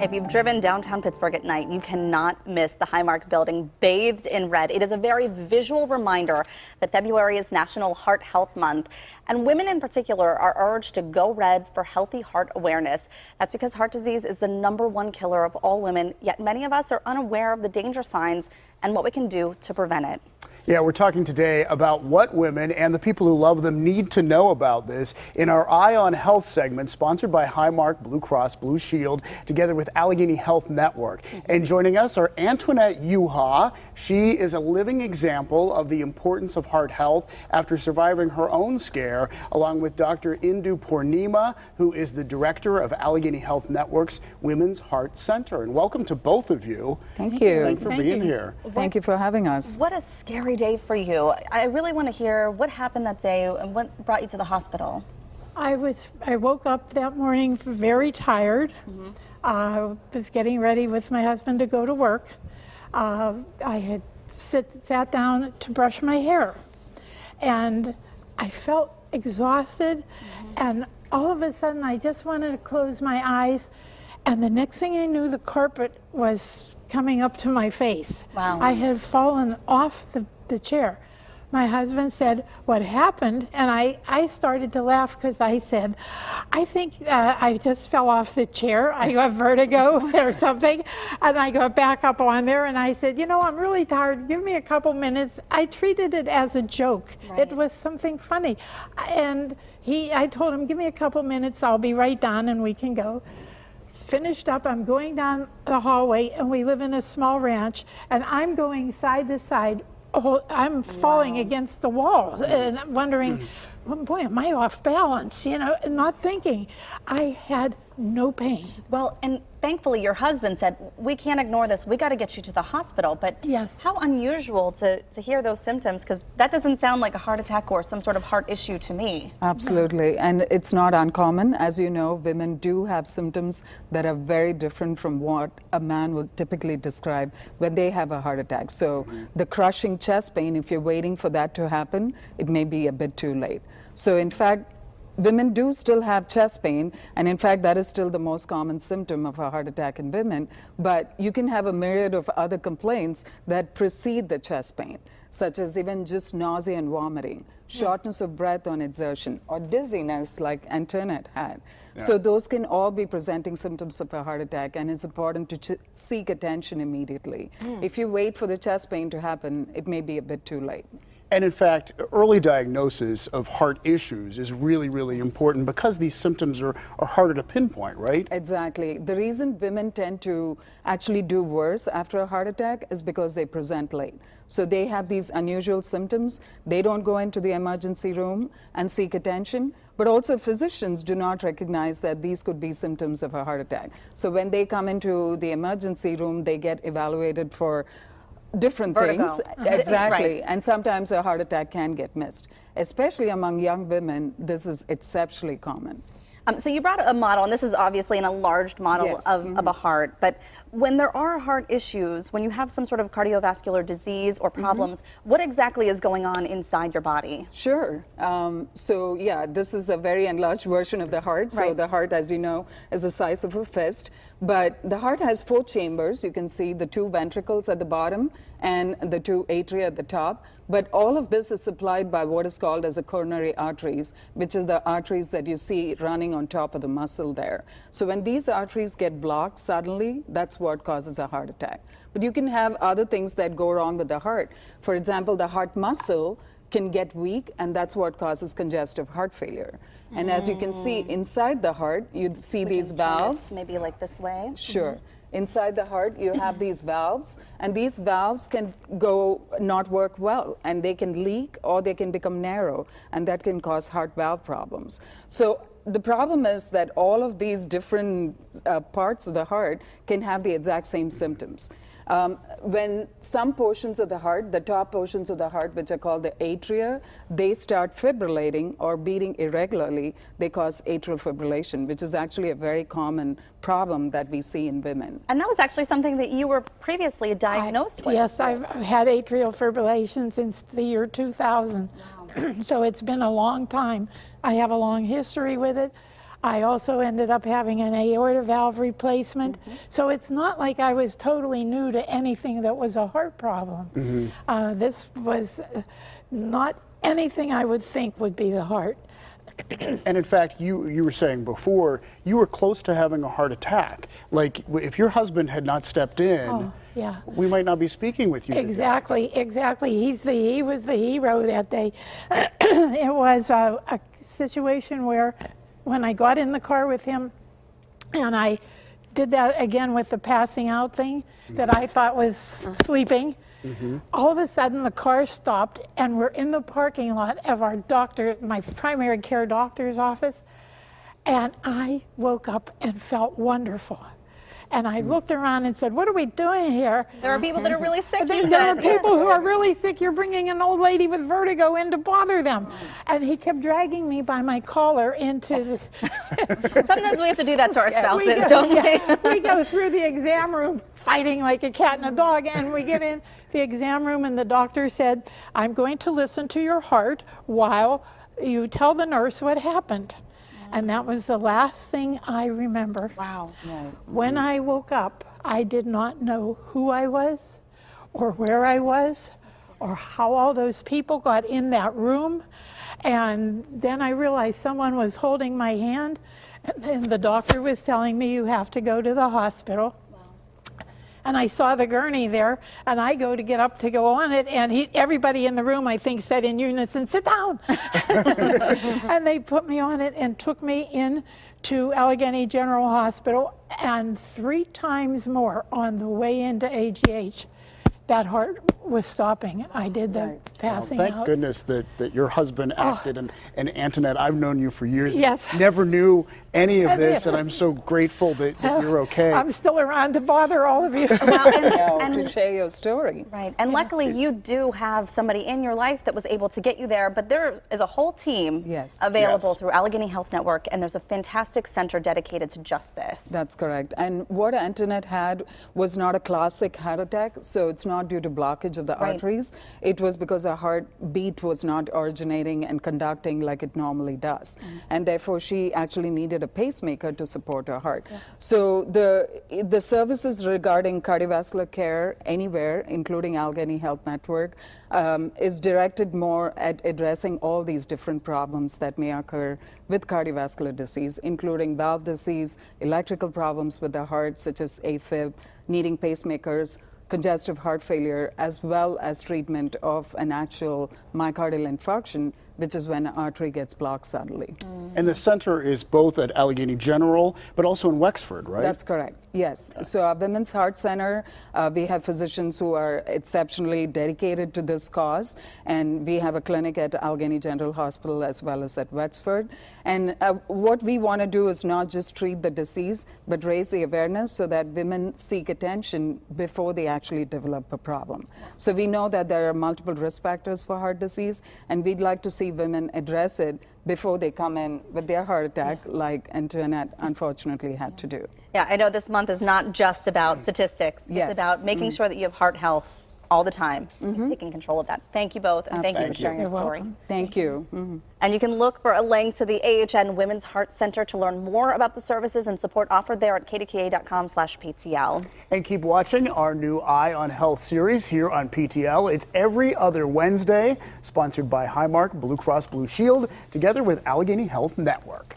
If you've driven downtown Pittsburgh at night, you cannot miss the Highmark building bathed in red. It is a very visual reminder that February is National Heart Health Month, and women in particular are urged to go red for healthy heart awareness. That's because heart disease is the #1 killer of all women, yet many of us are unaware of the danger signs and what we can do to prevent it. Yeah, we're talking today about what women and the people who love them need to know about this in our Eye on Health segment, sponsored by Highmark, Blue Cross Blue Shield, together with Allegheny Health Network. And joining us are Antoinette Jucha. She is a living example of the importance of heart health after surviving her own scare, along with Dr. Indu Poornima, who is the director of Allegheny Health Network's Women's Heart Center. And welcome to both of you. Thank you. Thanks for being here. Thank you for having us. What a scary day for you. I really want to hear what happened that day and what brought you to the hospital. I woke up that morning very tired. I was getting ready with my husband to go to work. I had sat down to brush my hair, and I felt exhausted, and all of a sudden I just wanted to close my eyes, and the next thing I knew, the carpet was coming up to my face. Wow. I had fallen off the chair. My husband said, "What happened?" And I started to laugh because I said, "I think I just fell off the chair. I got vertigo or something." And I got back up on there and I said, "You know, I'm really tired. Give me a couple minutes." I treated it as a joke. Right. It was something funny. And I told him, "Give me a couple minutes. I'll be right down and we can go." Finished up, I'm going down the hallway, and we live in a small ranch, and I'm going side to side. Oh, I'm falling against the wall and I'm wondering, oh boy, am I off balance? You know, not thinking. I had no pain. Well, and thankfully your husband said, we can't ignore this, we got to get you to the hospital. But Yes. How unusual to hear those symptoms, because that doesn't sound like a heart attack or some sort of heart issue to me. Absolutely. And it's not uncommon. As you know, women do have symptoms that are very different from what a man would typically describe when they have a heart attack. So the crushing chest pain, if you're waiting for that to happen, it may be a bit too late. So in fact, women do still have chest pain, and in fact that is still the most common symptom of a heart attack in women, but you can have a myriad of other complaints that precede the chest pain, such as even just nausea and vomiting, shortness of breath on exertion, or dizziness like Antoinette had. So those can all be presenting symptoms of a heart attack, and it's important to seek attention immediately. If you wait for the chest pain to happen, it may be a bit too late. And in fact, early diagnosis of heart issues is really, really important because these symptoms are harder to pinpoint, right? Exactly. The reason women tend to actually do worse after a heart attack is because they present late. So they have these unusual symptoms. They don't go into the emergency room and seek attention, but also physicians do not recognize that these could be symptoms of a heart attack. So when they come into the emergency room, they get evaluated for different Vertigo. things. Exactly. Right. And sometimes a heart attack can get missed. Especially among young women, this is exceptionally common. So you brought a model, and this is obviously an enlarged model Yes. of a heart, but when there are heart issues, when you have some sort of cardiovascular disease or problems, what exactly is going on inside your body? Sure. So yeah, this is a very enlarged version of the heart. So Right. the heart, as you know, is the size of a fist. But the heart has 4 chambers. You can see the 2 ventricles at the bottom and the 2 atria at the top. But all of this is supplied by what is called as a coronary arteries, which is the arteries that you see running on top of the muscle there. So when these arteries get blocked suddenly, that's what causes a heart attack. But you can have other things that go wrong with the heart. For example, the heart muscle can get weak, and that's what causes congestive heart failure. And as you can see inside the heart, you see these valves. Maybe like this way? Sure. Inside the heart, you have these valves, and these valves can not work well, and they can leak or they can become narrow, and that can cause heart valve problems. So the problem is that all of these different parts of the heart can have the exact same symptoms. When some portions of the heart, the top portions of the heart, which are called the atria, they start fibrillating or beating irregularly, they cause atrial fibrillation, which is actually a very common problem that we see in women. And that was actually something that you were previously diagnosed with. Yes, I've had atrial fibrillation since the year 2000. Wow. So it's been a long time. I have a long history with it. I also ended up having an aorta valve replacement. So it's not like I was totally new to anything that was a heart problem. This was not anything I would think would be the heart. And in fact, you were saying before, you were close to having a heart attack. Like, if your husband had not stepped in, Yeah. we might not be speaking with you today. Exactly. He was the hero that day. It was a situation where when I got in the car with him, and I did that again with the passing out thing that I thought was sleeping. All of a sudden the car stopped and we're in the parking lot of our doctor, my primary care doctor's office, and I woke up and felt wonderful. And I looked around and said, what are we doing here? There are people that are really sick. There are people who are really sick. You're bringing an old lady with vertigo in to bother them. And he kept dragging me by my collar into the... Sometimes we have to do that to our spouses, don't we? We go through the exam room fighting like a cat and a dog, and we get in the exam room and the doctor said, I'm going to listen to your heart while you tell the nurse what happened. And that was the last thing I remember. Wow. When I woke up, I did not know who I was or where I was or how all those people got in that room. And then I realized someone was holding my hand and the doctor was telling me you have to go to the hospital. And I saw the gurney there, and I go to get up to go on it, and everybody in the room, I think, said in unison, sit down. And they put me on it and took me in to Allegheny General Hospital, and 3 times more on the way into AGH. That heart was stopping. I did the passing Thank out. goodness that your husband acted. And Antoinette, I've known you for years. Yes. Never knew any of this, and I'm so grateful that you're okay. I'm still around to bother all of you. To share your story. Right, and luckily you do have somebody in your life that was able to get you there, but there is a whole team available through Allegheny Health Network, and there's a fantastic center dedicated to just this. That's correct. And what Antoinette had was not a classic heart attack, so it's not due to blockage of the arteries. It was because her heartbeat was not originating and conducting like it normally does. And therefore she actually needed a pacemaker to support her heart. So the services regarding cardiovascular care anywhere, including Allegheny Health Network, is directed more at addressing all these different problems that may occur with cardiovascular disease, including valve disease, electrical problems with the heart, such as AFib, needing pacemakers, congestive heart failure, as well as treatment of an actual myocardial infarction, which is when an artery gets blocked suddenly. And the center is both at Allegheny General, but also in Wexford, right? That's correct, yes. So our Women's Heart Center, we have physicians who are exceptionally dedicated to this cause, and we have a clinic at Allegheny General Hospital as well as at Wexford. And what we want to do is not just treat the disease, but raise the awareness so that women seek attention before they actually develop a problem. So we know that there are multiple risk factors for heart disease, and we'd like to see women address it before they come in with their heart attack, like Antoinette unfortunately had to do. Yeah, I know this month is not just about statistics. It's about making sure that you have heart health all the time and taking control of that. Thank you both, and thank you for sharing your story. Thank you. And you can look for a link to the AHN Women's Heart Center to learn more about the services and support offered there at kdka.com/PTL. And keep watching our new Eye on Health series here on PTL. It's every other Wednesday, sponsored by Highmark Blue Cross Blue Shield, together with Allegheny Health Network.